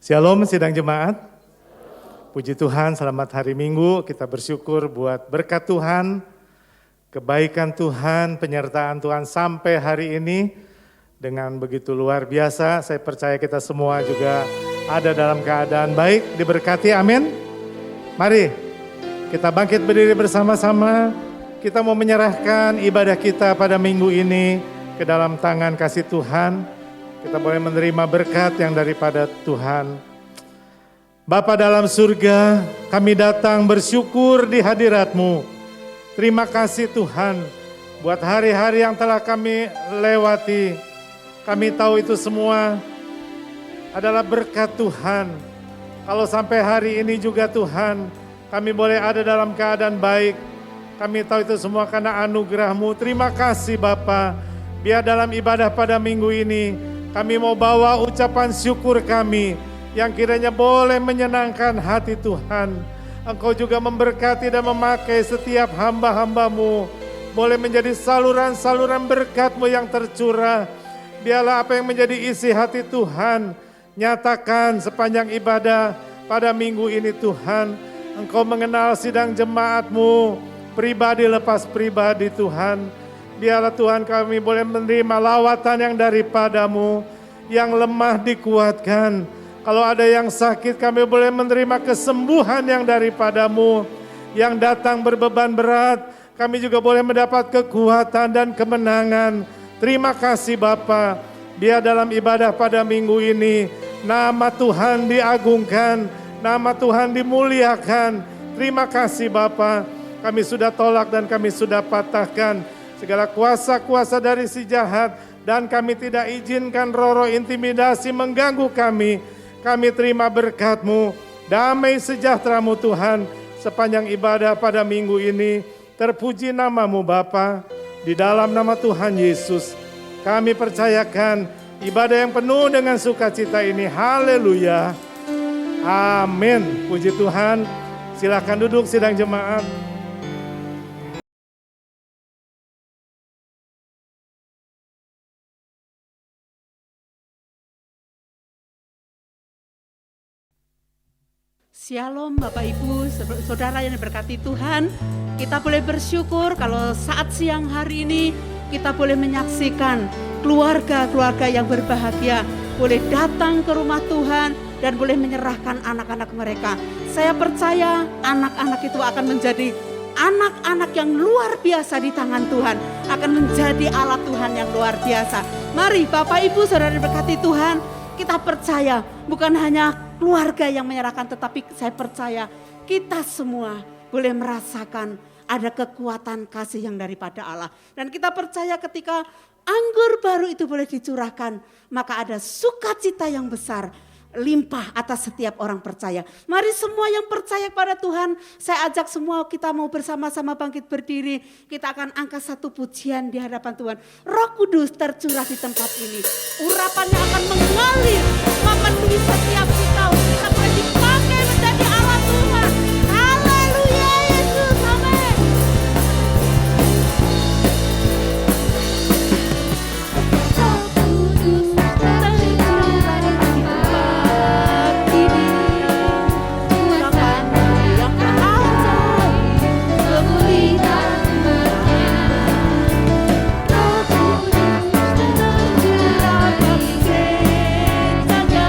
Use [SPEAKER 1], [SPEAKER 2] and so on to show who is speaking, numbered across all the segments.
[SPEAKER 1] Shalom sidang jemaat. Puji Tuhan, selamat hari Minggu. Kita bersyukur buat berkat Tuhan, kebaikan Tuhan, penyertaan Tuhan sampai hari ini dengan begitu luar biasa. Saya percaya kita semua juga ada dalam keadaan baik, diberkati, amin. Mari kita bangkit berdiri bersama-sama. Kita mau menyerahkan ibadah kita pada minggu ini ke dalam tangan kasih Tuhan. Kita boleh menerima berkat yang daripada Tuhan. Bapa dalam surga, kami datang bersyukur di hadirat-Mu. Terima kasih Tuhan buat hari-hari yang telah kami lewati. Kami tahu itu semua adalah berkat Tuhan. Kalau sampai hari ini juga Tuhan, kami boleh ada dalam keadaan baik. Kami tahu itu semua karena anugerah-Mu. Terima kasih Bapa. Biar dalam ibadah pada minggu ini, kami mau bawa ucapan syukur kami yang kiranya boleh menyenangkan hati Tuhan. Engkau juga memberkati dan memakai setiap hamba-hamba-Mu. Boleh menjadi saluran-saluran berkat-Mu yang tercurah. Biarlah apa yang menjadi isi hati Tuhan, nyatakan sepanjang ibadah pada minggu ini Tuhan. Engkau mengenal sidang jemaat-Mu, pribadi lepas pribadi Tuhan. Biarlah Tuhan kami boleh menerima lawatan yang daripada-Mu, yang lemah dikuatkan. Kalau ada yang sakit kami boleh menerima kesembuhan yang daripada-Mu. Yang datang berbeban berat kami juga boleh mendapat kekuatan dan kemenangan. Terima kasih Bapa. Biar dalam ibadah pada minggu ini nama Tuhan diagungkan, nama Tuhan dimuliakan. Terima kasih Bapa. Kami sudah tolak dan kami sudah patahkan segala kuasa-kuasa dari si jahat, dan kami tidak izinkan roh-roh intimidasi mengganggu kami. Kami terima berkat-Mu, damai sejahtera-Mu Tuhan sepanjang ibadah pada minggu ini. Terpuji nama-Mu Bapa, di dalam nama Tuhan Yesus kami percayakan ibadah yang penuh dengan sukacita ini. Haleluya, amin. Puji Tuhan. Silakan duduk sidang jemaat.
[SPEAKER 2] Shalom Bapak Ibu, Saudara yang diberkati Tuhan. Kita boleh bersyukur kalau saat siang hari ini kita boleh menyaksikan keluarga-keluarga yang berbahagia boleh datang ke rumah Tuhan dan boleh menyerahkan anak-anak mereka. Saya percaya anak-anak itu akan menjadi anak-anak yang luar biasa di tangan Tuhan, akan menjadi alat Tuhan yang luar biasa. Mari Bapak Ibu Saudara yang diberkati Tuhan, kita percaya bukan hanya keluarga yang menyerahkan, tetapi saya percaya kita semua boleh merasakan ada kekuatan kasih yang daripada Allah. Dan kita percaya ketika anggur baru itu boleh dicurahkan, maka ada sukacita yang besar, limpah atas setiap orang percaya. Mari semua yang percaya kepada Tuhan, saya ajak semua kita mau bersama-sama bangkit berdiri. Kita akan angkat satu pujian di hadapan Tuhan. Roh Kudus tercurah di tempat ini. Urapannya akan mengalir, memenuhi setiap kita. Kita boleh dipakai menjadi alat Tuhan. Haleluya Yesus, amin. Roh Kudus tercurah di tempat ini. Urapannya yang ajaib, kemuliaan-Nya. Roh Kudus tercurah di gereja-Nya.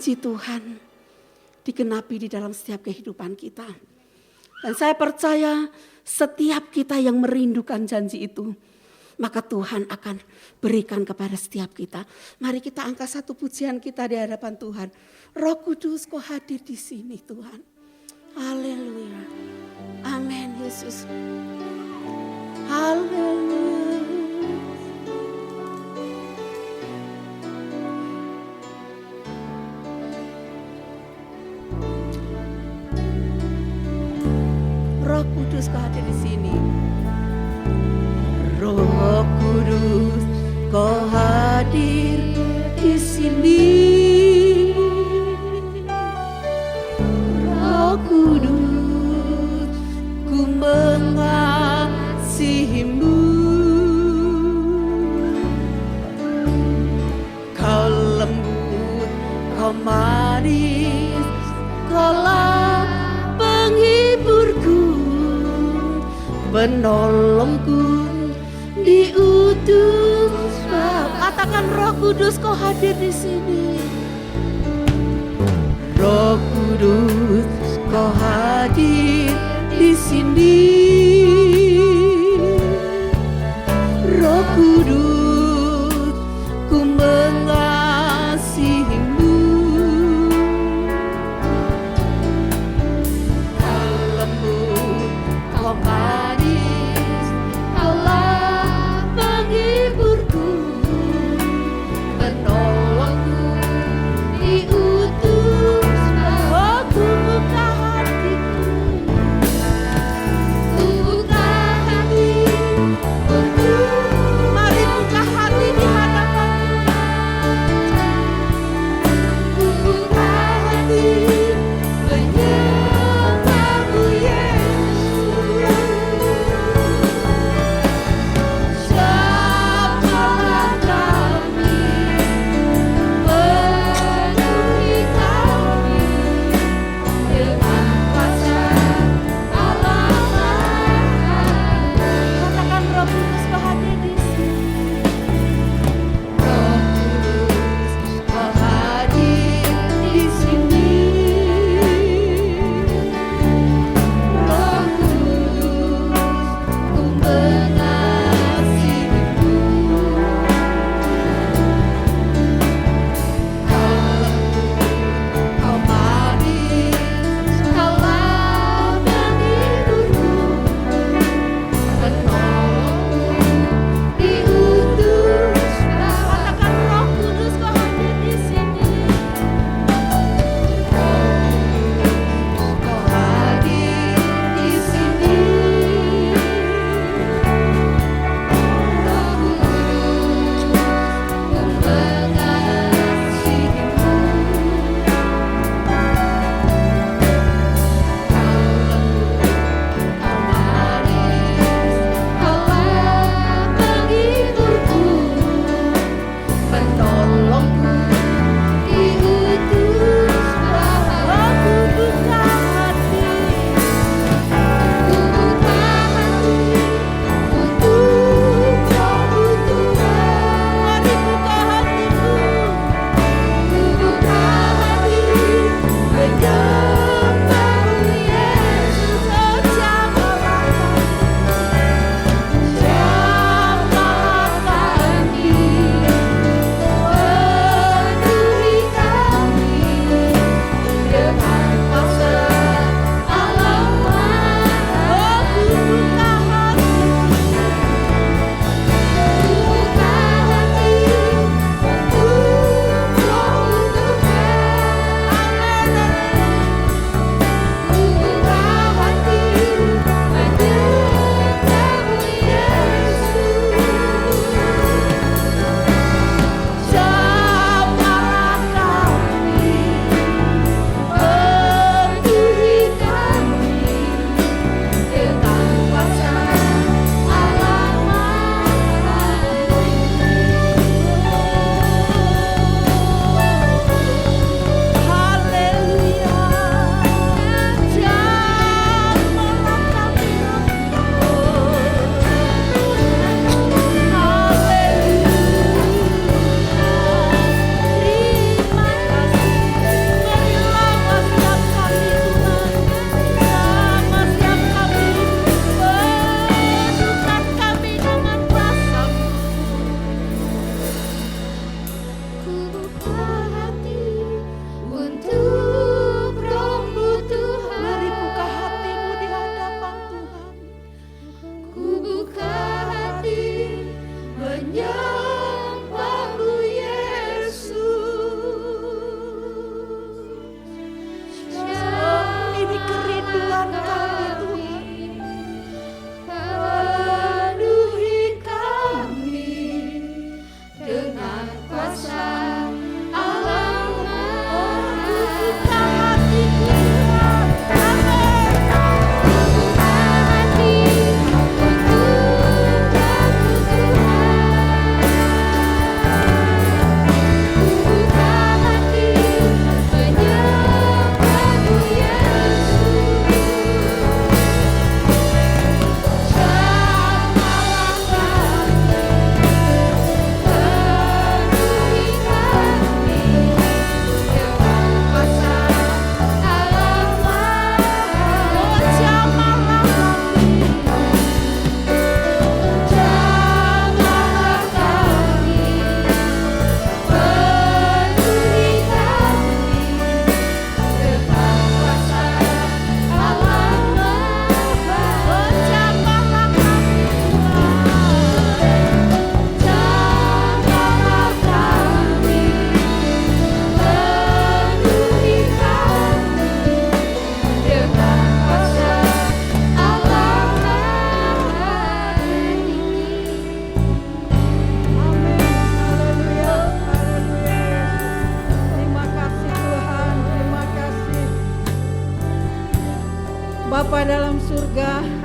[SPEAKER 2] janji Tuhan digenapi di dalam setiap kehidupan kita. Dan saya percaya setiap kita yang merindukan janji itu, maka Tuhan akan berikan kepada setiap kita. Mari kita angkat satu pujian kita di hadapan Tuhan. Roh Kudus, Kau hadir di sini Tuhan. Haleluya. Amin Yesus. Haleluya. Roh Kudus, Kau hadir di sini. Roh Kudus, Kau hadir di sini. Roh Kudus, ku mengasihimu. Kau lembut, Kau manis, Kaulah penghiburku, penolongku, diutus. Katakan Roh Kudus, Kau hadir di sini. Roh Kudus, Kau hadir di sini. Roh Kudus, ku mengasihimu. Kau lembut, Kau manis, Kaulah penghiburku, penolongku, diutus. Aku buka hatiku, ku buka hati untuk. Mari buka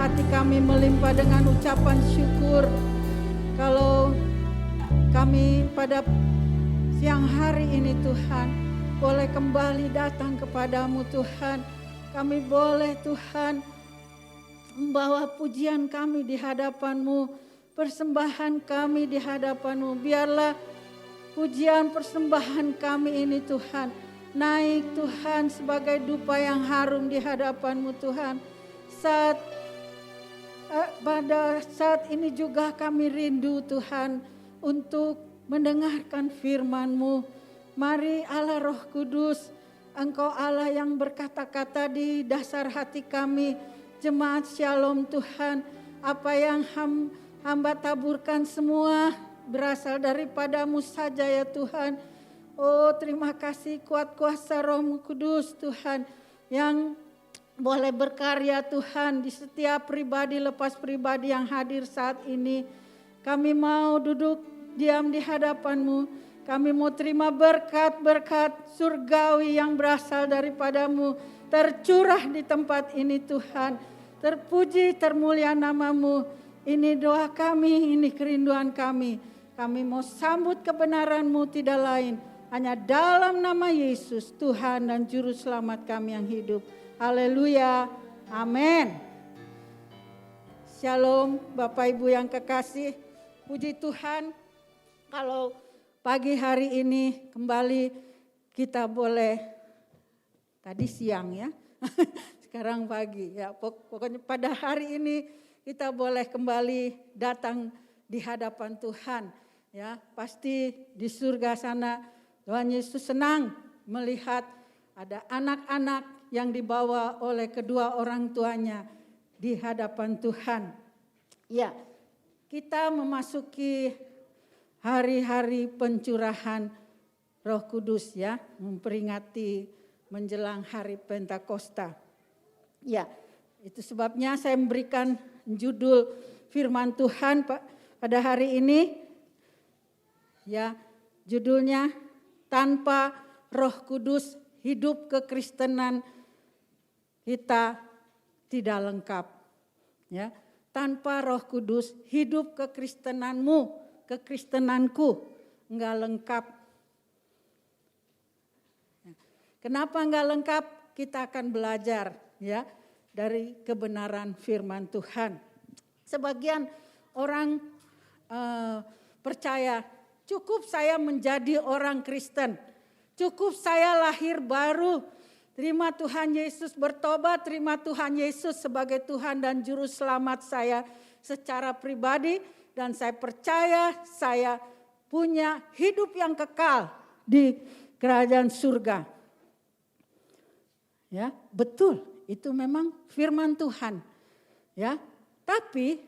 [SPEAKER 3] hati kami melimpah dengan ucapan syukur. Kalau kami pada siang hari ini Tuhan, boleh kembali datang kepadamu Tuhan. Kami boleh Tuhan membawa pujian kami di hadapan-Mu, persembahan kami di hadapan-Mu. Biarlah pujian persembahan kami ini Tuhan, naik Tuhan sebagai dupa yang harum di hadapan-Mu Tuhan. Pada saat ini juga kami rindu Tuhan untuk mendengarkan firman-Mu. Mari Allah Roh Kudus, Engkau Allah yang berkata-kata di dasar hati kami, jemaat Shalom Tuhan, apa yang hamba taburkan semua berasal daripada-Mu saja ya Tuhan. Oh terima kasih kuat kuasa Roh-Mu Kudus Tuhan, yang boleh berkarya Tuhan di setiap pribadi lepas pribadi yang hadir saat ini. Kami mau duduk diam di hadapan-Mu. Kami mau terima berkat-berkat surgawi yang berasal daripada-Mu. Tercurah di tempat ini Tuhan. Terpuji termulia nama-Mu. Ini doa kami, ini kerinduan kami. Kami mau sambut kebenaran-Mu tidak lain. Hanya dalam nama Yesus Tuhan dan Juru Selamat kami yang hidup. Haleluya. Amin. Shalom Bapak Ibu yang kekasih. Puji Tuhan kalau pagi hari ini kembali kita boleh, tadi siang ya, sekarang pagi ya, pokoknya pada hari ini kita boleh kembali datang di hadapan Tuhan ya. Pasti di surga sana Tuhan Yesus senang melihat ada anak-anak yang dibawa oleh kedua orang tuanya di hadapan Tuhan. Ya, kita memasuki hari-hari pencurahan Roh Kudus ya, memperingati menjelang hari Pentakosta. Ya, itu sebabnya saya memberikan judul firman Tuhan pada hari ini. Ya, judulnya tanpa Roh Kudus hidup kekristenan kita tidak lengkap. Ya, tanpa Roh Kudus hidup kekristenanmu, kekristenanku enggak lengkap. Kenapa enggak lengkap? Kita akan belajar ya dari kebenaran firman Tuhan. Sebagian orang percaya cukup saya menjadi orang Kristen, cukup saya lahir baru, terima Tuhan Yesus, bertobat, terima Tuhan Yesus sebagai Tuhan dan Juru Selamat saya secara pribadi. Dan saya percaya saya punya hidup yang kekal di kerajaan surga. Ya, betul, itu memang firman Tuhan. Ya, tapi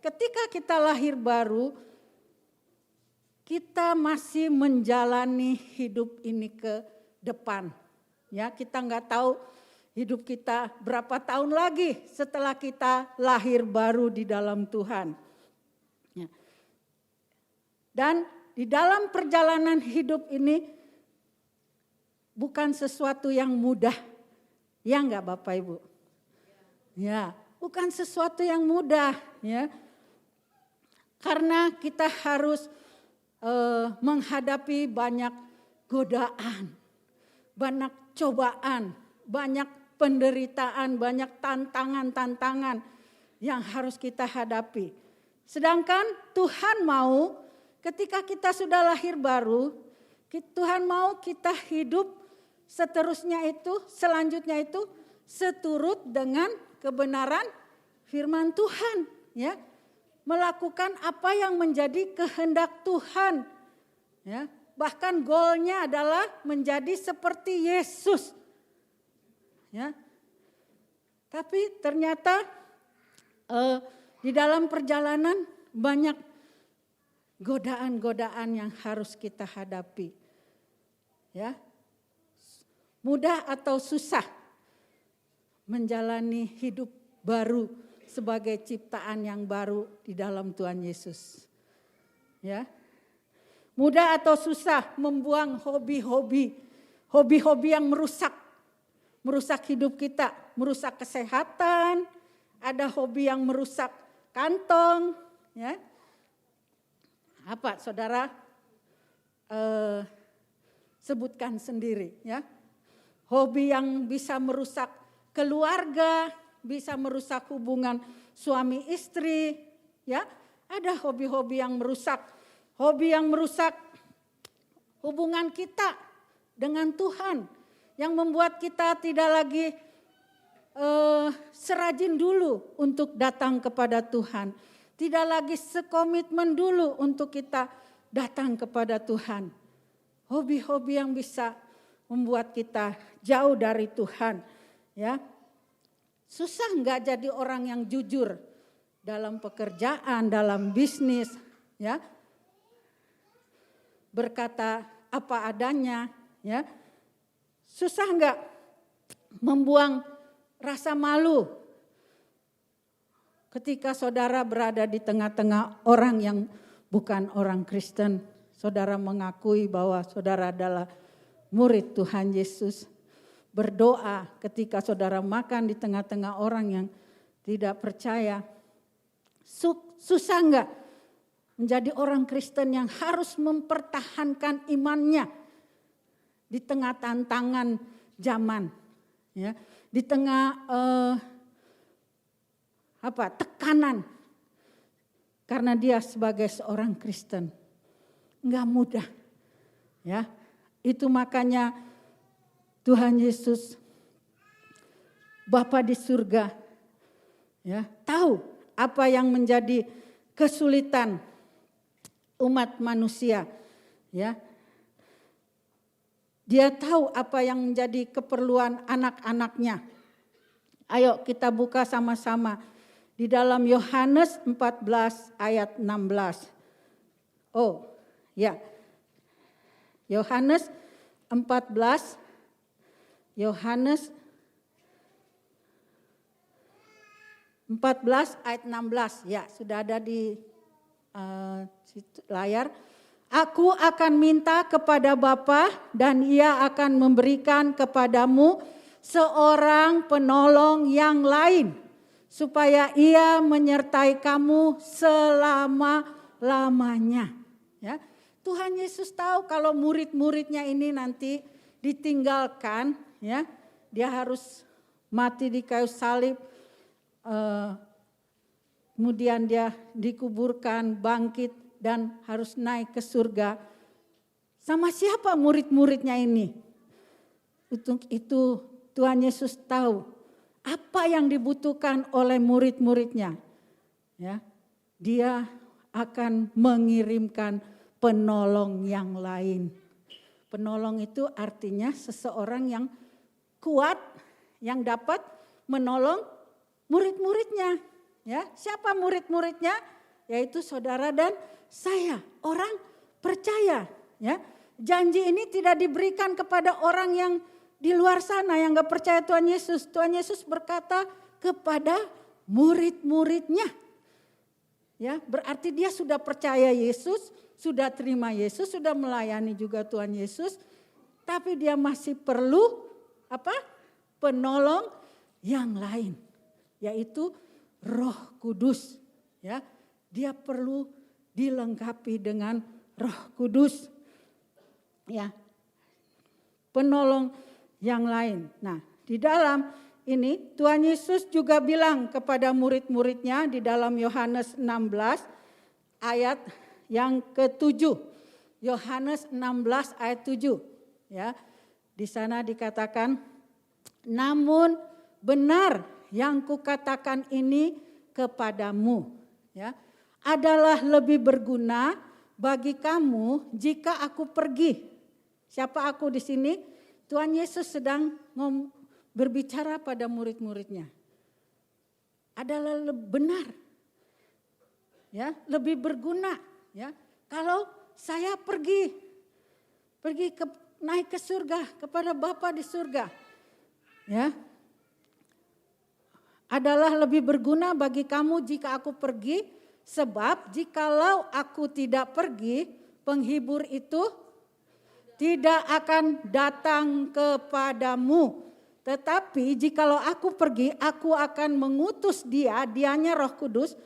[SPEAKER 3] ketika kita lahir baru, kita masih menjalani hidup ini ke depan. Ya, kita nggak tahu hidup kita berapa tahun lagi setelah kita lahir baru di dalam Tuhan. Dan di dalam perjalanan hidup ini bukan sesuatu yang mudah. Ya enggak Bapak Ibu? Ya, bukan sesuatu yang mudah ya. Karena kita harus menghadapi banyak godaan, banyak cobaan, banyak penderitaan, banyak tantangan-tantangan yang harus kita hadapi. Sedangkan Tuhan mau ketika kita sudah lahir baru, Tuhan mau kita hidup selanjutnya itu seturut dengan kebenaran firman Tuhan, ya. Melakukan apa yang menjadi kehendak Tuhan, ya. Bahkan goalnya adalah menjadi seperti Yesus, ya. Tapi ternyata di dalam perjalanan banyak godaan-godaan yang harus kita hadapi. Ya. Mudah atau susah menjalani hidup baru sebagai ciptaan yang baru di dalam Tuhan Yesus. Ya. Mudah atau susah membuang hobi-hobi yang merusak hidup kita, merusak kesehatan, ada hobi yang merusak kantong, ya. Apa saudara sebutkan sendiri, ya. Hobi yang bisa merusak keluarga, bisa merusak hubungan suami istri, ya. Ada hobi-hobi yang merusak, hubungan kita dengan Tuhan, yang membuat kita tidak lagi serajin dulu untuk datang kepada Tuhan, tidak lagi sekomitmen dulu untuk kita datang kepada Tuhan. Hobi-hobi yang bisa membuat kita jauh dari Tuhan, ya. Susah enggak jadi orang yang jujur dalam pekerjaan, dalam bisnis, ya. Berkata apa adanya, ya. Susah enggak membuang rasa malu ketika saudara berada di tengah-tengah orang yang bukan orang Kristen. Saudara mengakui bahwa saudara adalah murid Tuhan Yesus. Berdoa ketika saudara makan di tengah-tengah orang yang tidak percaya. Susah enggak menjadi orang Kristen yang harus mempertahankan imannya di tengah tantangan zaman, ya, di tengah tekanan karena dia sebagai seorang Kristen. Enggak mudah, ya. Itu makanya Tuhan Yesus, Bapa di surga, ya, tahu apa yang menjadi kesulitan umat manusia, ya. Dia tahu apa yang menjadi keperluan anak-anaknya. Ayo kita buka sama-sama di dalam Yohanes 14 ayat 16. Oh, ya. Yohanes 14 ayat 16. Ya, sudah ada di layar. Aku akan minta kepada Bapa dan Ia akan memberikan kepadamu seorang penolong yang lain, supaya Ia menyertai kamu selama-lamanya. Ya, Tuhan Yesus tahu kalau murid-muridnya ini nanti ditinggalkan, ya, dia harus mati di kayu salib, kemudian dia dikuburkan, bangkit, dan harus naik ke surga. Sama siapa murid-muridnya ini? Untuk itu Tuhan Yesus tahu apa yang dibutuhkan oleh murid-muridnya. Ya, dia akan mengirimkan penolong yang lain. Penolong itu artinya seseorang yang kuat, yang dapat menolong murid-muridnya. Ya, siapa murid-muridnya? Yaitu saudara dan saya, orang percaya. Ya, janji ini tidak diberikan kepada orang yang di luar sana yang gak percaya Tuhan Yesus. Tuhan Yesus berkata kepada murid-muridnya. Ya, berarti dia sudah percaya Yesus, sudah terima Yesus, sudah melayani juga Tuhan Yesus, tapi dia masih perlu apa? Penolong yang lain, yaitu Roh Kudus. Ya, dia perlu dilengkapi dengan Roh Kudus. Ya, penolong yang lain. Nah, di dalam ini Tuhan Yesus juga bilang kepada murid-muridnya di dalam Yohanes 16 ayat yang ke-7. Yohanes 16 ayat 7. Ya, di sana dikatakan, namun benar yang kukatakan ini kepadamu, ya, adalah lebih berguna bagi kamu jika aku pergi. Siapa aku di sini? Tuhan Yesus sedang berbicara pada murid-muridnya. Adalah benar, ya, lebih berguna, ya, kalau saya pergi naik ke surga kepada Bapa di surga, ya. Adalah lebih berguna bagi kamu jika aku pergi. Sebab jikalau aku tidak pergi, penghibur itu tidak akan datang kepadamu. Tetapi jikalau aku pergi, aku akan mengutus dia, dianya Roh Kudus,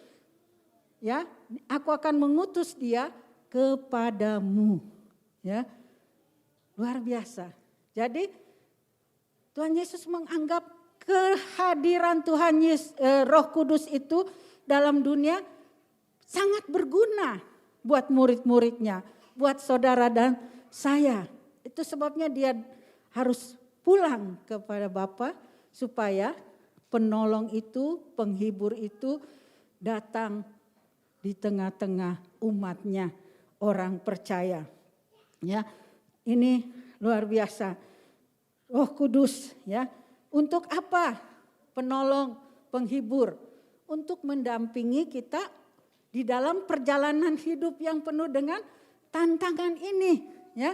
[SPEAKER 3] ya, aku akan mengutus dia kepadamu. Ya, luar biasa. Jadi Tuhan Yesus menganggap kehadiran Tuhan Yesus, Roh Kudus itu dalam dunia sangat berguna buat murid-muridnya, buat saudara dan saya. Itu sebabnya dia harus pulang kepada Bapa supaya penolong itu, penghibur itu datang di tengah-tengah umatnya, orang percaya. Ya, ini luar biasa. Roh Kudus, ya. Untuk apa? Penolong, penghibur, untuk mendampingi kita di dalam perjalanan hidup yang penuh dengan tantangan ini, ya.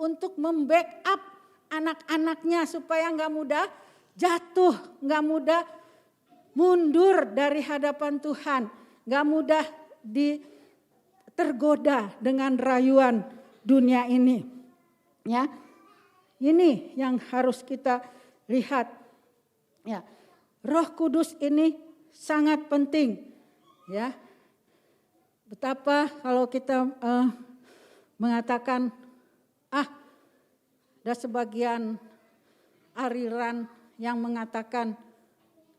[SPEAKER 3] Untuk membackup anak-anaknya supaya nggak mudah jatuh, nggak mudah mundur dari hadapan Tuhan, nggak mudah tergoda dengan rayuan dunia ini. Ya, ini yang harus kita lihat. Ya, Roh Kudus ini sangat penting. Ya, betapa kalau kita mengatakan ada sebagian aliran yang mengatakan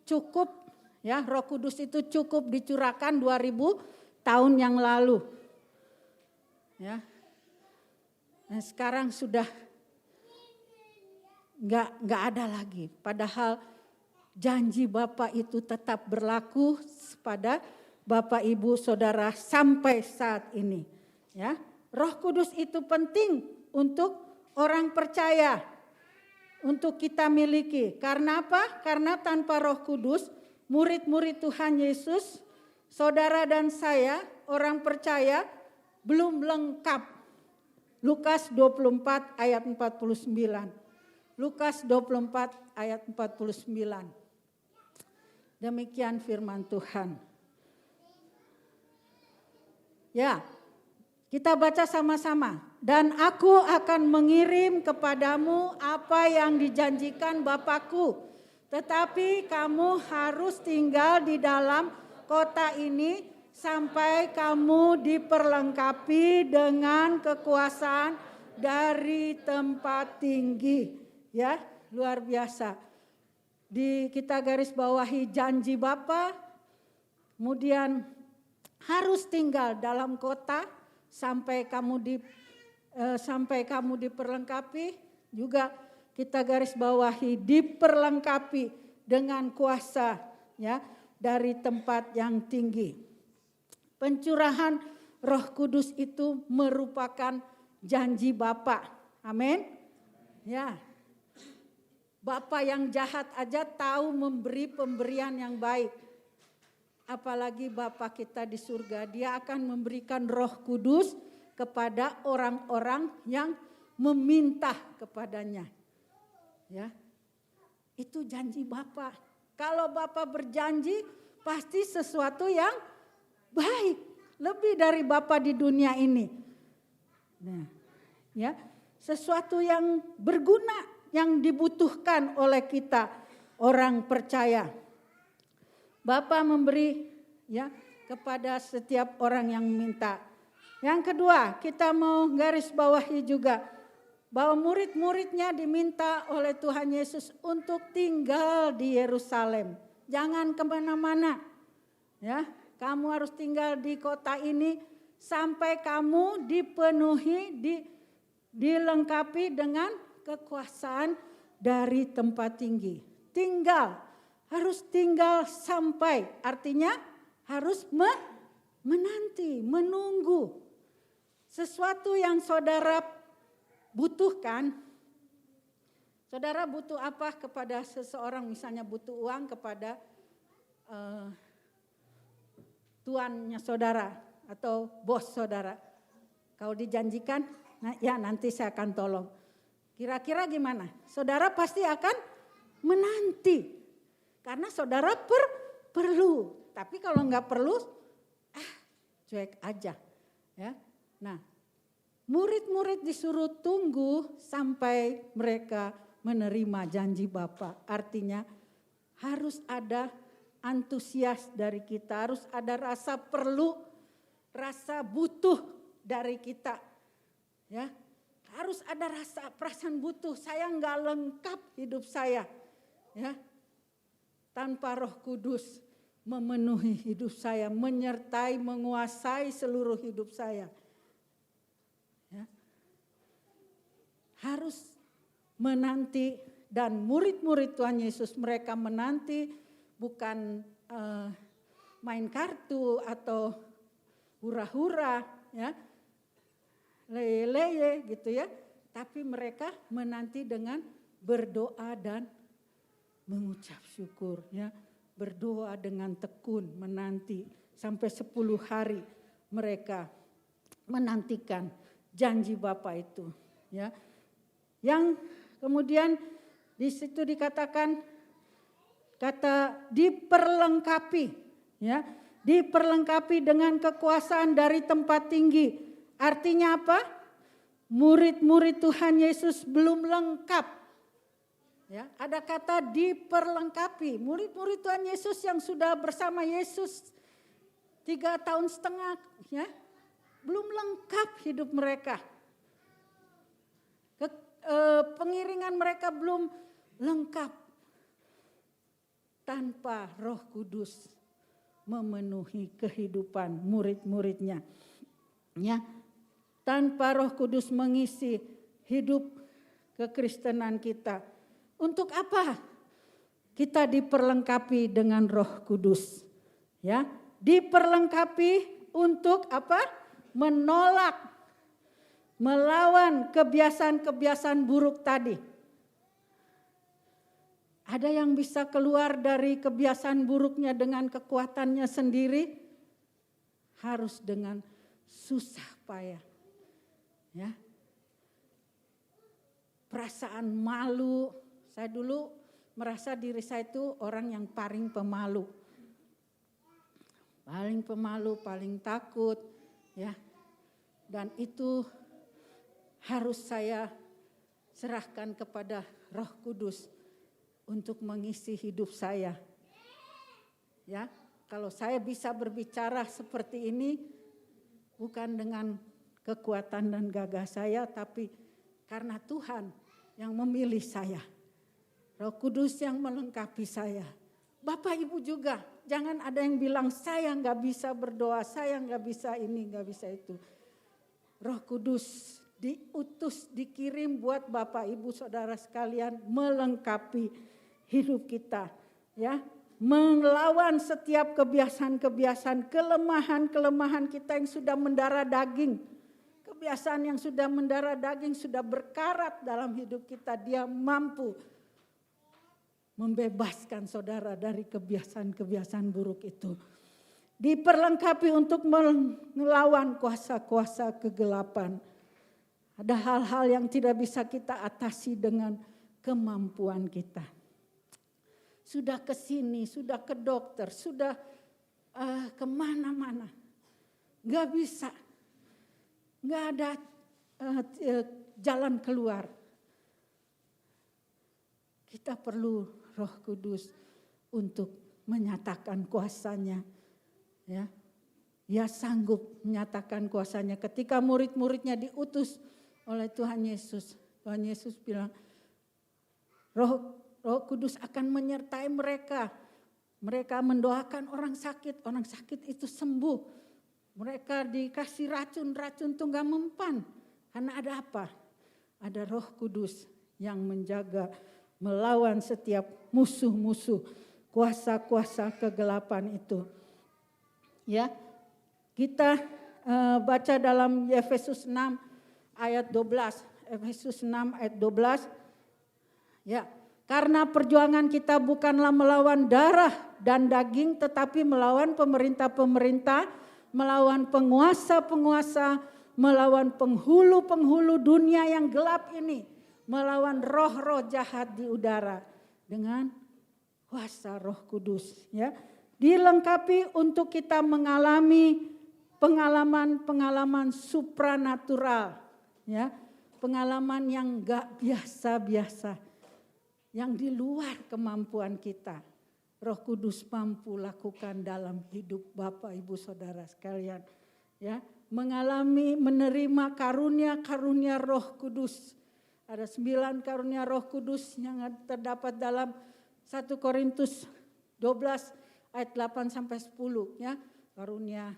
[SPEAKER 3] cukup, ya, Roh Kudus itu cukup dicurahkan 2000 tahun yang lalu. Ya. Nah, sekarang sudah nggak ada lagi. Padahal janji Bapa itu tetap berlaku pada Bapak Ibu Saudara sampai saat ini. Ya, Roh Kudus itu penting untuk orang percaya, untuk kita miliki. Karena apa? Karena tanpa Roh Kudus, murid-murid Tuhan Yesus, saudara dan saya, orang percaya, belum lengkap. Lukas 24 ayat 49. Lukas 24 ayat 49. Demikian firman Tuhan. Ya, kita baca sama-sama. Dan aku akan mengirim kepadamu apa yang dijanjikan Bapakku. Tetapi kamu harus tinggal di dalam kota ini sampai kamu diperlengkapi dengan kekuasaan dari tempat tinggi. Ya, luar biasa. Kita garis bawahi janji Bapa, kemudian harus tinggal dalam kota sampai kamu diperlengkapi, juga kita garis bawahi diperlengkapi dengan kuasa, ya, dari tempat yang tinggi. Pencurahan Roh Kudus itu merupakan janji Bapa. Amin. Ya. Bapa yang jahat aja tahu memberi pemberian yang baik. Apalagi Bapa kita di surga, Dia akan memberikan Roh Kudus kepada orang-orang yang meminta kepadanya. Ya. Itu janji Bapa. Kalau Bapa berjanji pasti sesuatu yang baik, lebih dari Bapa di dunia ini. Nah, ya, sesuatu yang berguna, yang dibutuhkan oleh kita orang percaya. Bapa memberi, ya, kepada setiap orang yang minta. Yang kedua, kita mau garis bawahi juga bahwa murid-muridnya diminta oleh Tuhan Yesus untuk tinggal di Yerusalem. Jangan kemana-mana, ya. Kamu harus tinggal di kota ini sampai kamu dipenuhi, dilengkapi dengan kekuasaan dari tempat tinggi. Harus tinggal sampai, artinya harus menanti, menunggu. Sesuatu yang saudara butuhkan, saudara butuh apa kepada seseorang, misalnya butuh uang kepada tuannya saudara atau bos saudara. Kalau dijanjikan, nah ya nanti saya akan tolong. Kira-kira gimana? Saudara pasti akan menanti. Karena saudara perlu. Tapi kalau enggak perlu, cuek aja. Ya. Nah, murid-murid disuruh tunggu sampai mereka menerima janji Bapa. Artinya harus ada antusias dari kita, harus ada rasa perlu, rasa butuh dari kita. Ya, harus ada rasa perasaan butuh. Saya nggak lengkap hidup saya, ya, tanpa Roh Kudus memenuhi hidup saya, menyertai, menguasai seluruh hidup saya. Ya. Harus menanti, dan murid-murid Tuhan Yesus mereka menanti bukan main kartu atau hura-hura, ya, leye-leye gitu ya, tapi mereka menanti dengan berdoa dan mengucap syukur, ya. Berdoa dengan tekun, menanti sampai 10 hari mereka menantikan janji Bapa itu, ya. Yang kemudian di situ dikatakan kata diperlengkapi, ya. Diperlengkapi dengan kekuasaan dari tempat tinggi. Artinya apa? Murid-murid Tuhan Yesus belum lengkap. Ya, ada kata diperlengkapi. Murid-murid Tuhan Yesus yang sudah bersama Yesus 3,5 tahun, ya, belum lengkap hidup mereka. Pengiringan mereka belum lengkap tanpa Roh Kudus memenuhi kehidupan murid-muridnya. Ya, tanpa Roh Kudus mengisi hidup kekristenan kita. Untuk apa kita diperlengkapi dengan Roh Kudus? Ya, diperlengkapi untuk apa? Menolak, melawan kebiasaan-kebiasaan buruk tadi. Ada yang bisa keluar dari kebiasaan buruknya dengan kekuatannya sendiri? Harus dengan susah payah. Ya. Perasaan malu. Saya dulu merasa diri saya itu orang yang paling pemalu. Paling pemalu, paling takut, ya. Dan itu harus saya serahkan kepada Roh Kudus untuk mengisi hidup saya. Ya, kalau saya bisa berbicara seperti ini bukan dengan kekuatan dan gagah saya, tapi karena Tuhan yang memilih saya. Roh Kudus yang melengkapi saya. Bapak Ibu juga, jangan ada yang bilang saya nggak bisa berdoa, saya nggak bisa ini, nggak bisa itu. Roh Kudus diutus, dikirim buat Bapak Ibu Saudara sekalian melengkapi hidup kita, ya, melawan setiap kebiasaan-kebiasaan, kelemahan-kelemahan kita yang sudah mendarah daging. Kebiasaan yang sudah mendarah daging sudah berkarat dalam hidup kita, dia mampu membebaskan saudara dari kebiasaan-kebiasaan buruk itu. Diperlengkapi untuk melawan kuasa-kuasa kegelapan. Ada hal-hal yang tidak bisa kita atasi dengan kemampuan kita. Sudah ke sini, sudah ke dokter, sudah kemana-mana. Gak bisa, gak ada jalan keluar. Kita perlu Roh Kudus untuk menyatakan kuasanya. Ya, dia sanggup menyatakan kuasanya. Ketika murid-muridnya diutus oleh Tuhan Yesus, Tuhan Yesus bilang, Roh Kudus akan menyertai mereka. Mereka mendoakan orang sakit itu sembuh. Mereka dikasih racun itu gak mempan. Karena ada apa? Ada Roh Kudus yang menjaga, melawan setiap musuh-musuh, kuasa-kuasa kegelapan itu. Ya, kita baca dalam Efesus 6 ayat 12. Efesus 6 ayat 12. Ya, karena perjuangan kita bukanlah melawan darah dan daging, tetapi melawan pemerintah-pemerintah, melawan penguasa-penguasa, melawan penghulu-penghulu dunia yang gelap ini, melawan roh-roh jahat di udara dengan kuasa Roh Kudus, ya. Dilengkapi untuk kita mengalami pengalaman-pengalaman supranatural, ya. Pengalaman yang enggak biasa-biasa. yang di luar kemampuan kita. Roh Kudus mampu lakukan dalam hidup Bapak Ibu Saudara sekalian. Ya, mengalami menerima karunia-karunia Roh Kudus. Ada 9 karunia Roh Kudus yang terdapat dalam 1 Korintus 12 ayat 8 sampai 10 ya. Karunia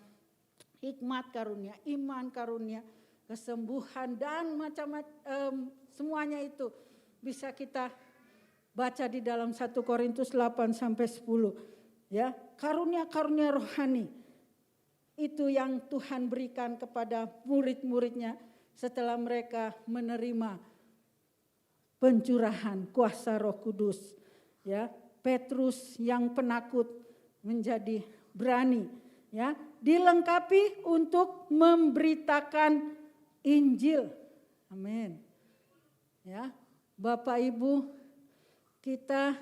[SPEAKER 3] hikmat, karunia iman, karunia kesembuhan dan macam-macam semuanya itu bisa kita baca di dalam 1 Korintus 8 sampai 10 ya. Karunia-karunia rohani itu yang Tuhan berikan kepada murid-muridnya setelah mereka menerima pencurahan kuasa Roh Kudus ya. Petrus yang penakut menjadi berani ya, dilengkapi untuk memberitakan Injil. Amin. Ya, Bapak Ibu, kita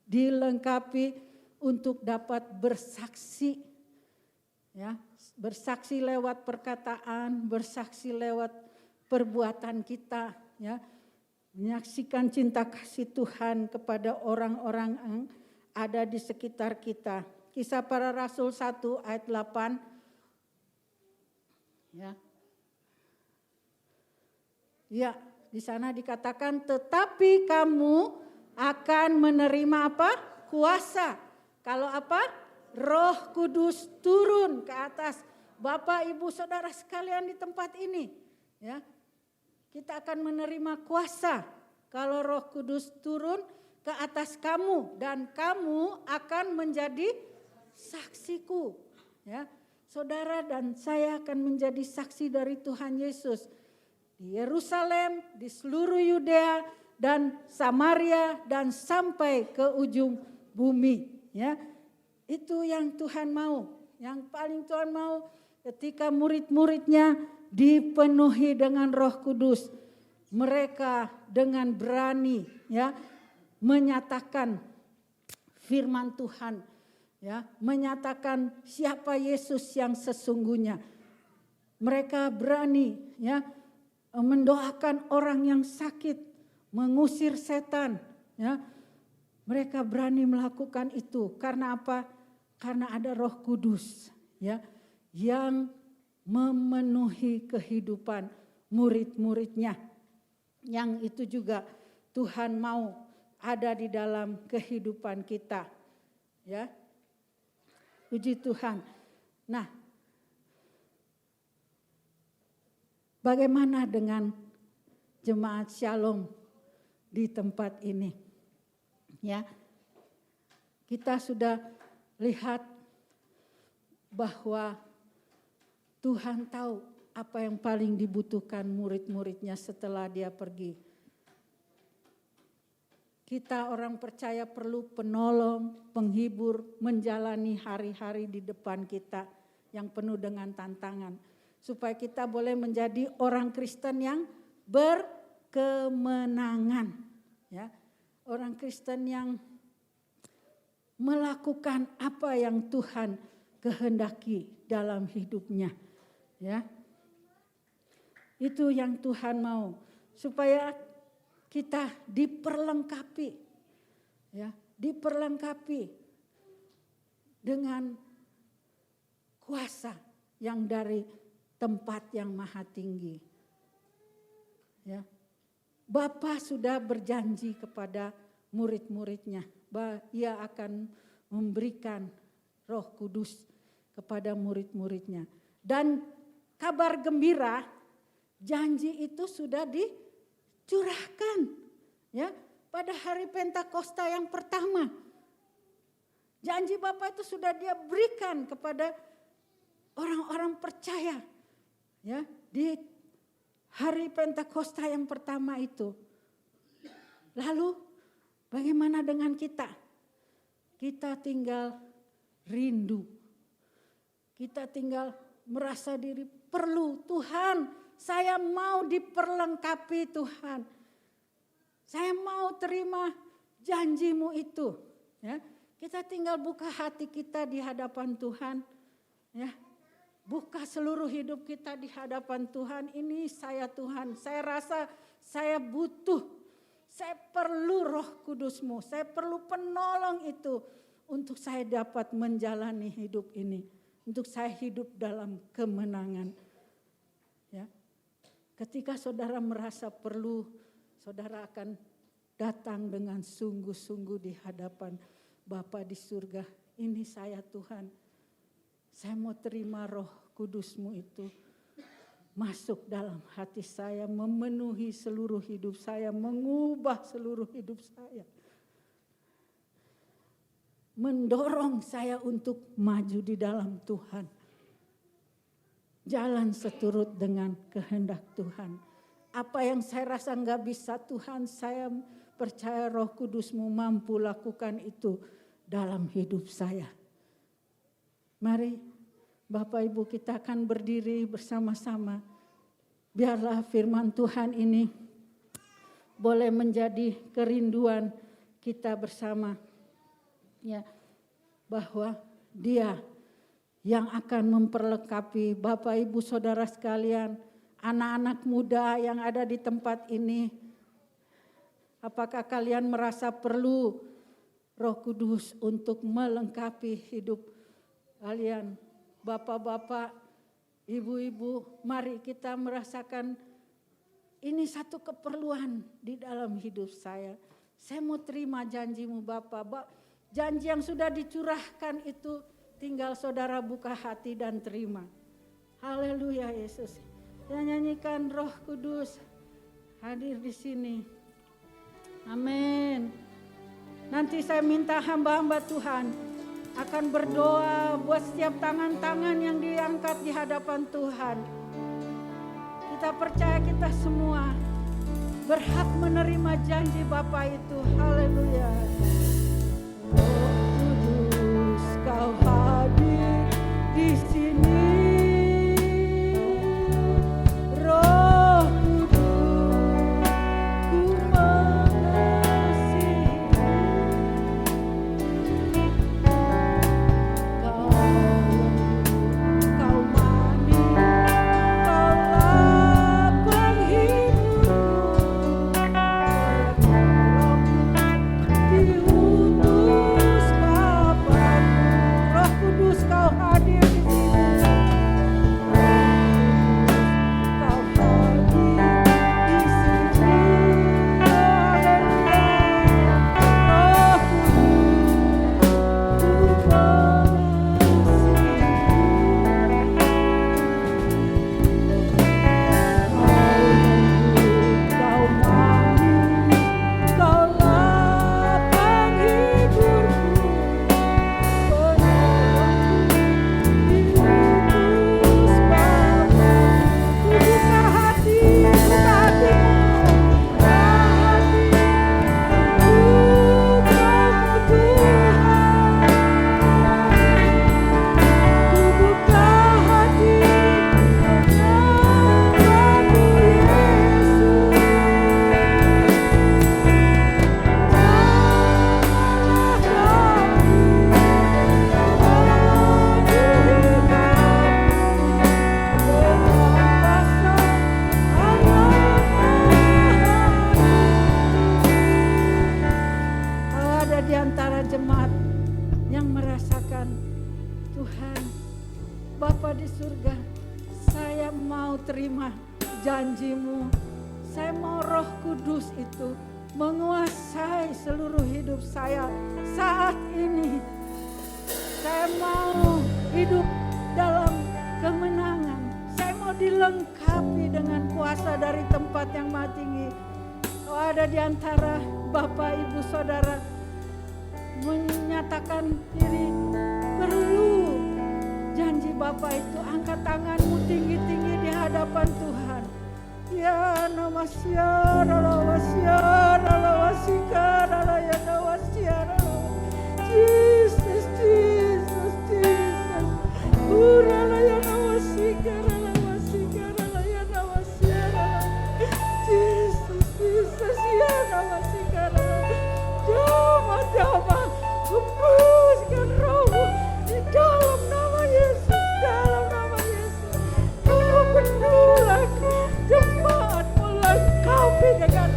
[SPEAKER 3] dilengkapi untuk dapat bersaksi. Ya, bersaksi lewat perkataan, bersaksi lewat perbuatan kita ya. Menyaksikan cinta kasih Tuhan kepada orang-orang yang ada di sekitar kita. Kisah Para Rasul 1 ayat 8. Ya. Ya, di sana dikatakan tetapi kamu akan menerima apa? Kuasa. Kalau apa? Roh Kudus turun ke atas Bapak Ibu Saudara sekalian di tempat ini. Ya. Kita akan menerima kuasa kalau Roh Kudus turun ke atas kamu dan kamu akan menjadi saksiku. Ya, saudara dan saya akan menjadi saksi dari Tuhan Yesus di Yerusalem, di seluruh Yudea dan Samaria dan sampai ke ujung bumi. Ya, itu yang Tuhan mau. Yang paling Tuhan mau ketika murid-muridnya dipenuhi dengan Roh Kudus, mereka dengan berani ya menyatakan firman Tuhan ya, menyatakan siapa Yesus yang sesungguhnya. Mereka berani ya mendoakan orang yang sakit, mengusir setan ya. Mereka berani melakukan itu karena apa? Karena ada Roh Kudus ya yang memenuhi kehidupan murid-muridnya. Yang itu juga Tuhan mau ada di dalam kehidupan kita. Ya. Puji Tuhan. Nah, bagaimana dengan jemaat Shalom di tempat ini? Ya. Kita sudah lihat bahwa Tuhan tahu apa yang paling dibutuhkan murid-muridnya setelah dia pergi. Kita orang percaya perlu penolong, penghibur, menjalani hari-hari di depan kita yang penuh dengan tantangan. Supaya kita boleh menjadi orang Kristen yang berkemenangan. Ya, orang Kristen yang melakukan apa yang Tuhan kehendaki dalam hidupnya. Ya, itu yang Tuhan mau supaya kita diperlengkapi, ya, diperlengkapi dengan kuasa yang dari tempat yang maha tinggi. Ya, Bapa sudah berjanji kepada murid-muridnya bahwa Ia akan memberikan Roh Kudus kepada murid-muridnya dan kabar gembira, janji itu sudah dicurahkan ya pada hari Pentakosta yang pertama. Janji Bapa itu sudah Dia berikan kepada orang-orang percaya ya di hari Pentakosta yang pertama itu. Lalu bagaimana dengan kita? Kita tinggal rindu. Kita tinggal merasa diri perlu, Tuhan, saya mau diperlengkapi Tuhan. Saya mau terima janji-Mu itu. Ya, kita tinggal buka hati kita di hadapan Tuhan. Ya, buka seluruh hidup kita di hadapan Tuhan. Ini saya Tuhan, saya rasa saya butuh Saya perlu Roh Kudus-Mu, saya perlu penolong itu untuk saya dapat menjalani hidup ini, untuk saya hidup dalam kemenangan. Ya. Ketika saudara merasa perlu, saudara akan datang dengan sungguh-sungguh di hadapan Bapa di surga. Ini saya Tuhan, saya mau terima Roh Kudus-Mu itu masuk dalam hati saya, memenuhi seluruh hidup saya, mengubah seluruh hidup saya. Mendorong saya untuk maju di dalam Tuhan. Jalan seturut dengan kehendak Tuhan. Apa yang saya rasa enggak bisa Tuhan, saya percaya Roh Kudus-Mu mampu lakukan itu dalam hidup saya. Mari Bapak Ibu kita akan berdiri bersama-sama. Biarlah firman Tuhan ini boleh menjadi kerinduan kita bersama. Ya, bahwa Dia yang akan memperlengkapi Bapak Ibu Saudara sekalian, anak-anak muda yang ada di tempat ini. Apakah kalian merasa perlu Roh Kudus untuk melengkapi hidup kalian? Bapak-bapak, ibu-ibu, mari kita merasakan ini satu keperluan di dalam hidup saya. Saya mau terima janji-Mu Bapak. Janji yang sudah dicurahkan itu tinggal saudara buka hati dan terima. Haleluya Yesus. Kita nyanyikan Roh Kudus hadir di sini. Amin. Nanti saya minta hamba-hamba Tuhan akan berdoa buat setiap tangan-tangan yang diangkat di hadapan Tuhan. Kita percaya kita semua berhak menerima janji Bapa itu. Haleluya. Roh Kudus Kau hadir di sini. Roh Kudus ku mengasihi. Kau manis, Kaulah penghiburku. Diutus Bapa-Ku, Roh Kudus Kau hadir di sini. Kau hadir di sini. Roh Kudus ku mengasihi. Kau manis, Kaulah penghiburku. Diutus Bapa. Buka hati, buka hatimu. Buka hati, bukamu Tuhan. Buka hati, namamu Yesus. Kalau ada di antara jemaat yang merasakan Tuhan, Bapa di surga, saya mau terima janji-Mu. Saya mau Roh Kudus itu menguasai seluruh hidup saya saat ini. Saya mau hidup dalam kemenangan. Saya mau dilengkapi dengan kuasa dari tempat yang maha tinggi. Kalau ada di antara Bapak, Ibu, Saudara menyatakan diri perlu janji Bapak itu, angkat tanganmu tinggi-tinggi di hadapan Tuhan. Ya nama siara ya nama siara. Jesus, Jesus, Jesus. Urala ya nama sigara ya nama siara. Jesus, Jesus ya nama sigara. Dama, hembuskan rohmu di dalam nama Yesus, dalam nama Yesus. Kau penuh lagi jemaat melengkapi dengan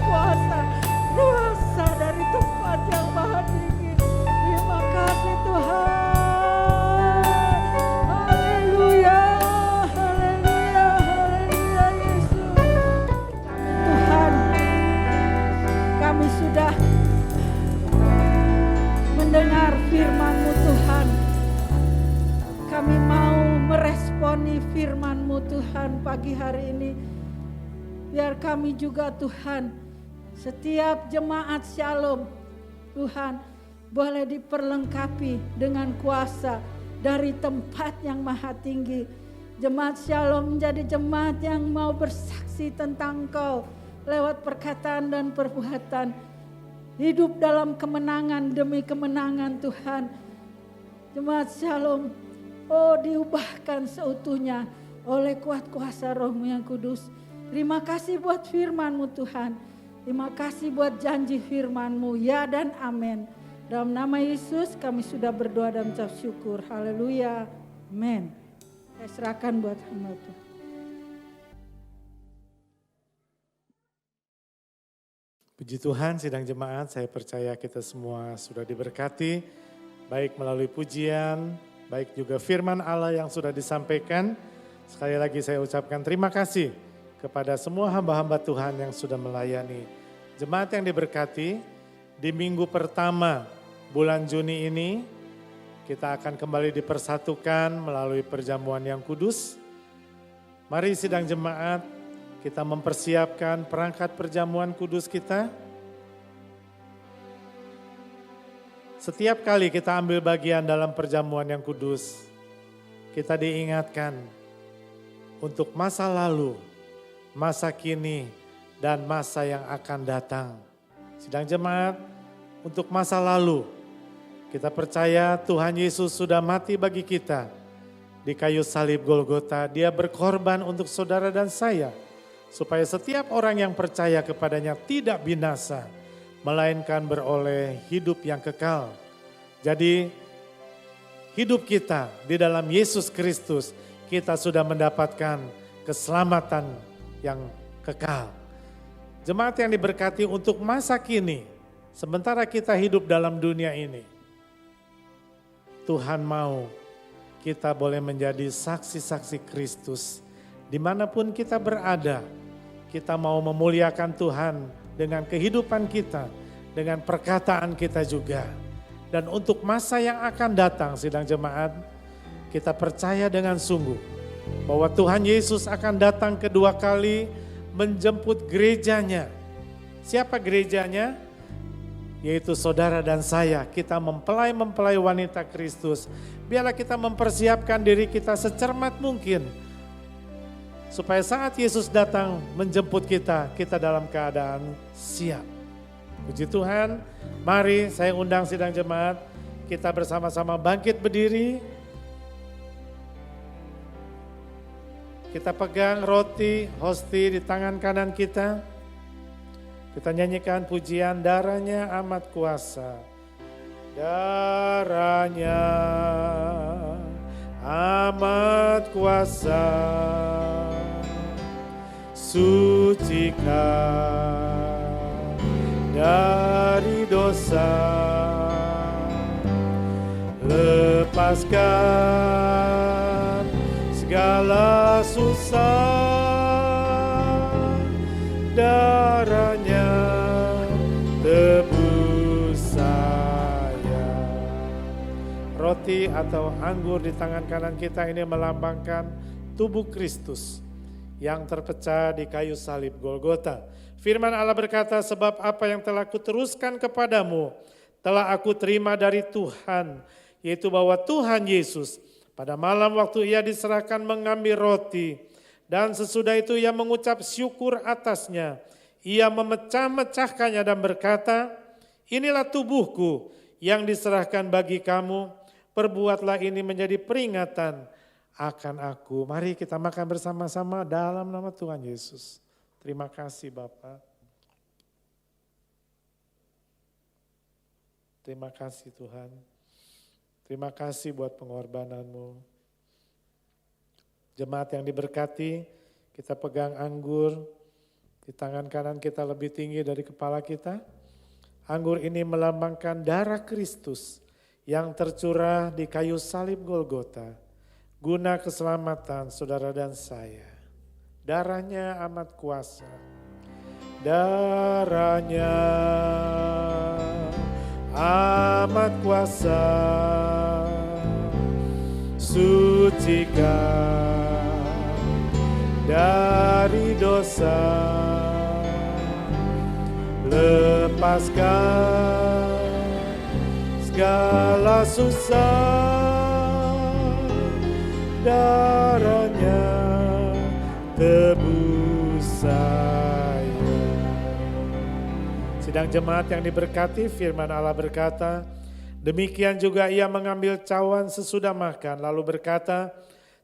[SPEAKER 3] firman-Mu Tuhan pagi hari ini. Biar kami juga Tuhan, setiap jemaat Shalom Tuhan boleh diperlengkapi dengan kuasa dari tempat yang maha tinggi. Jemaat Shalom menjadi jemaat yang mau bersaksi tentang Engkau lewat perkataan dan perbuatan. Hidup dalam kemenangan demi kemenangan Tuhan. Jemaat Shalom, diubahkan seutuhnya oleh kuat kuasa Roh-Mu yang kudus. Terima kasih buat firman-Mu Tuhan. Terima kasih buat janji firman-Mu, ya dan amin. Dalam nama Yesus kami sudah berdoa dan mengucap syukur. Haleluya. Amin. Saya serahkan buat hamba Tuhan.
[SPEAKER 1] Puji Tuhan, sidang jemaat, saya percaya kita semua sudah diberkati, baik melalui pujian, baik juga firman Allah yang sudah disampaikan. Sekali lagi saya ucapkan terima kasih kepada semua hamba-hamba Tuhan yang sudah melayani. Jemaat yang diberkati, di minggu pertama bulan Juni ini, kita akan kembali dipersatukan melalui perjamuan yang kudus. Mari sidang jemaat, kita mempersiapkan perangkat perjamuan kudus kita. Setiap kali kita ambil bagian dalam perjamuan yang kudus, kita diingatkan untuk masa lalu, masa kini, dan masa yang akan datang. Sidang jemaat, untuk masa lalu, kita percaya Tuhan Yesus sudah mati bagi kita. Di kayu salib Golgota, Dia berkorban untuk saudara dan saya, supaya setiap orang yang percaya kepadanya tidak binasa, melainkan beroleh hidup yang kekal. Jadi hidup kita di dalam Yesus Kristus, kita sudah mendapatkan keselamatan yang kekal. Jemaat yang diberkati, untuk masa kini, sementara kita hidup dalam dunia ini, Tuhan mau kita boleh menjadi saksi-saksi Kristus. Dimanapun kita berada, kita mau memuliakan Tuhan dengan kehidupan kita, dengan perkataan kita juga. Dan untuk masa yang akan datang, sidang jemaat, kita percaya dengan sungguh bahwa Tuhan Yesus akan datang kedua kali menjemput gerejanya. Siapa gerejanya? Yaitu saudara dan saya. Kita mempelai wanita Kristus. Biarlah kita mempersiapkan diri kita secermat mungkin, supaya saat Yesus datang menjemput kita, kita dalam keadaan siap. Puji Tuhan, mari saya undang sidang jemaat, kita bersama-sama bangkit berdiri. Kita pegang roti, hosti di tangan kanan kita. Kita nyanyikan pujian, darahnya amat kuasa. Darahnya amat kuasa. Sucikan dari dosa, lepaskan segala susah, darahnya tebus saya. Roti atau anggur di tangan kanan kita ini melambangkan tubuh Kristus yang terpecah di kayu salib Golgota. Firman Allah berkata, sebab apa yang telah kuteruskan kepadamu, telah aku terima dari Tuhan, yaitu bahwa Tuhan Yesus pada malam waktu Ia diserahkan mengambil roti, dan sesudah itu Ia mengucap syukur atasnya. Ia memecah-mecahkannya dan berkata, inilah tubuhku yang diserahkan bagi kamu, perbuatlah ini menjadi peringatan akan aku. Mari kita makan bersama-sama dalam nama Tuhan Yesus. Terima kasih Bapa. Terima kasih Tuhan. Terima kasih buat pengorbanan-Mu. Jemaat yang diberkati, kita pegang anggur di tangan kanan kita lebih tinggi dari kepala kita. Anggur ini melambangkan darah Kristus yang tercurah di kayu salib Golgota, guna keselamatan saudara dan saya. Darahnya amat kuasa. Darahnya amat kuasa. Sucikan dari dosa. Lepaskan segala susah, darahnya tebus saya. Sidang jemaat yang diberkati, firman Allah berkata, demikian juga ia mengambil cawan sesudah makan, lalu berkata,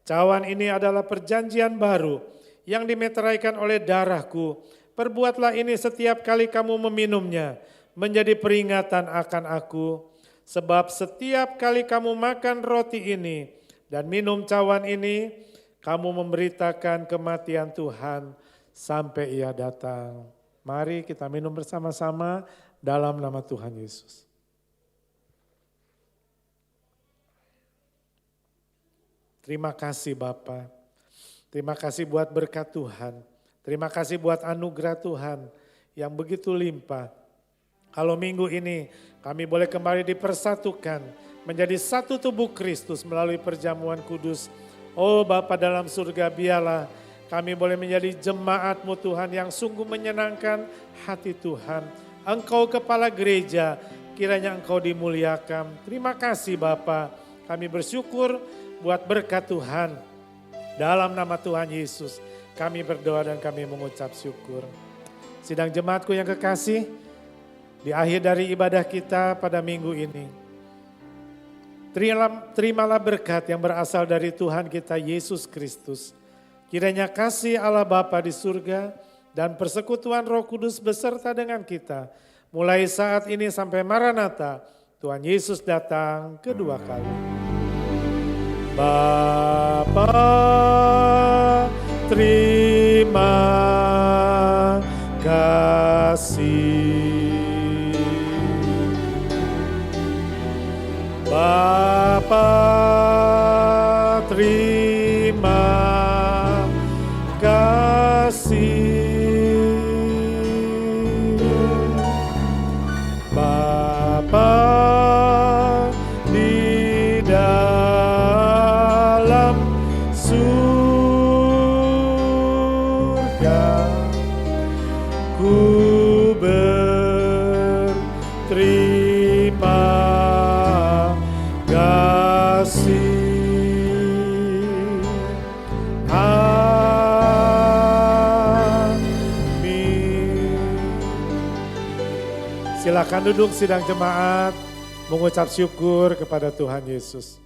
[SPEAKER 1] cawan ini adalah perjanjian baru yang dimeteraikan oleh darahku. Perbuatlah ini setiap kali kamu meminumnya, menjadi peringatan akan aku. Sebab setiap kali kamu makan roti ini dan minum cawan ini, kamu memberitakan kematian Tuhan sampai ia datang. Mari kita minum bersama-sama dalam nama Tuhan Yesus. Terima kasih Bapa. Terima kasih buat berkat Tuhan. Terima kasih buat anugerah Tuhan yang begitu limpah. Kalau minggu ini kami boleh kembali dipersatukan menjadi satu tubuh Kristus melalui perjamuan kudus. Oh Bapa dalam surga, biarlah kami boleh menjadi jemaat-Mu Tuhan yang sungguh menyenangkan hati Tuhan. Engkau kepala gereja, kiranya Engkau dimuliakan. Terima kasih Bapa, kami bersyukur buat berkat Tuhan. Dalam nama Tuhan Yesus kami berdoa dan kami mengucap syukur. Sidang jemaatku yang kekasih, di akhir dari ibadah kita pada minggu ini, terimalah berkat yang berasal dari Tuhan kita Yesus Kristus. Kiranya kasih Allah Bapa di surga dan persekutuan Roh Kudus beserta dengan kita, mulai saat ini sampai Maranatha, Tuhan Yesus datang kedua kali. Bapa, terima kasih. Bapa, terima kasih. Bapa di dalam surga, ku berterima kasih. Amin. Silakan duduk sidang jemaat, mengucap syukur kepada Tuhan Yesus.